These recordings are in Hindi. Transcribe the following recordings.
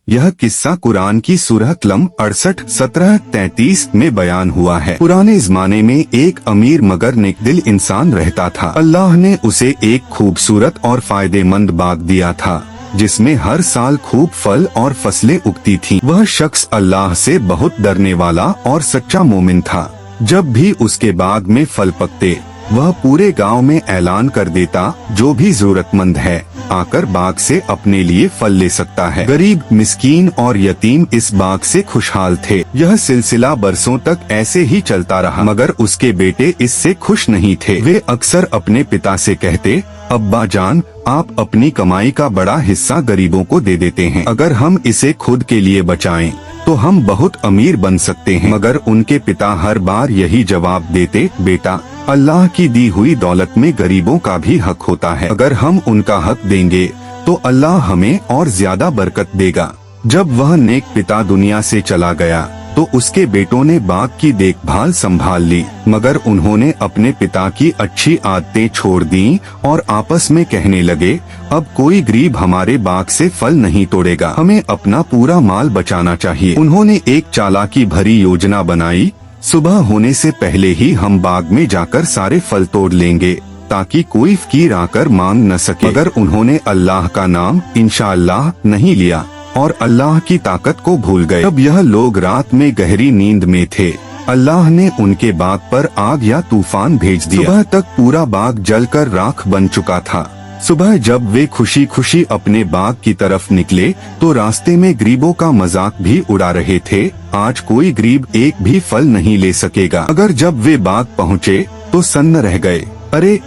यह किस्सा कुरान की सूरह कलम 68-17-33 में बयान हुआ है। पुराने जमाने में एक अमीर मगर नेकदिल इंसान रहता था। अल्लाह ने उसे एक खूबसूरत और फायदेमंद बाग दिया था जिसमें हर साल खूब फल और फसलें उगती थीं। वह शख्स अल्लाह से बहुत डरने वाला और सच्चा मोमिन था। जब भी उसके बाग में फल पकते वह पूरे गांव में ऐलान कर देता, जो भी जरूरतमंद है आकर बाग से अपने लिए फल ले सकता है। गरीब, मिस्कीन और यतीम इस बाग से खुशहाल थे। यह सिलसिला बरसों तक ऐसे ही चलता रहा, मगर उसके बेटे इससे खुश नहीं थे। वे अक्सर अपने पिता से कहते, अब्बा जान, आप अपनी कमाई का बड़ा हिस्सा गरीबों को दे देते हैं। अगर हम इसे खुद के लिए बचाएं तो हम बहुत अमीर बन सकते हैं। मगर उनके पिता हर बार यही जवाब देते, बेटा, अल्लाह की दी हुई दौलत में गरीबों का भी हक होता है। अगर हम उनका हक देंगे तो अल्लाह हमें और ज्यादा बरकत देगा। जब वह नेक पिता दुनिया से चला गया तो उसके बेटों ने बाग की देखभाल संभाल ली, मगर उन्होंने अपने पिता की अच्छी आदतें छोड़ दी और आपस में कहने लगे, अब कोई गरीब हमारे बाग से फल नहीं तोड़ेगा, हमें अपना पूरा माल बचाना चाहिए। उन्होंने एक चालाकी भरी योजना बनाई, सुबह होने से पहले ही हम बाग में जाकर सारे फल तोड़ लेंगे ताकि कोई फकीर आकर मांग न सके। मगर उन्होंने अल्लाह का नाम इंशाअल्लाह नहीं लिया और अल्लाह की ताकत को भूल गए। अब यह लोग रात में गहरी नींद में थे। अल्लाह ने उनके बाग पर आग या तूफान भेज दिया। सुबह तक पूरा बाग जलकर राख बन चुका था। सुबह जब वे खुशी खुशी अपने बाग की तरफ निकले तो रास्ते में गरीबों का मजाक भी उड़ा रहे थे, आज कोई गरीब एक भी फल नहीं ले सकेगा। अगर जब वे बाग पहुँचे तो सन्न रह गए, अरे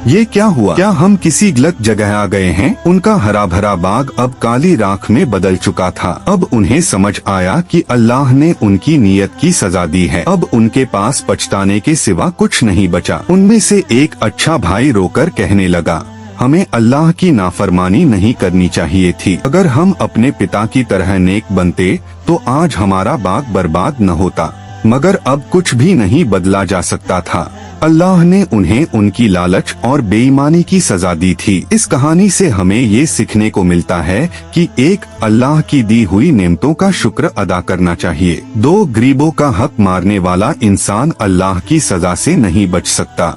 ये क्या हुआ? क्या हम किसी गलत जगह आ गए हैं? उनका हरा भरा बाग अब काली राख में बदल चुका था। अब उन्हें समझ आया कि अल्लाह ने उनकी नीयत की सजा दी है। अब उनके पास पछताने के सिवा कुछ नहीं बचा। उनमें से एक अच्छा भाई रोकर कहने लगा, हमें अल्लाह की नाफरमानी नहीं करनी चाहिए थी। अगर हम अपने पिता की तरह नेक बनते तो आज हमारा बाग बर्बाद न होता। मगर अब कुछ भी नहीं बदला जा सकता था। अल्लाह ने उन्हें उनकी लालच और बेईमानी की सजा दी थी। इस कहानी से हमें ये सीखने को मिलता है कि एक, अल्लाह की दी हुई नेमतों का शुक्र अदा करना चाहिए। दो, गरीबों का हक मारने वाला इंसान अल्लाह की सजा से नहीं बच सकता।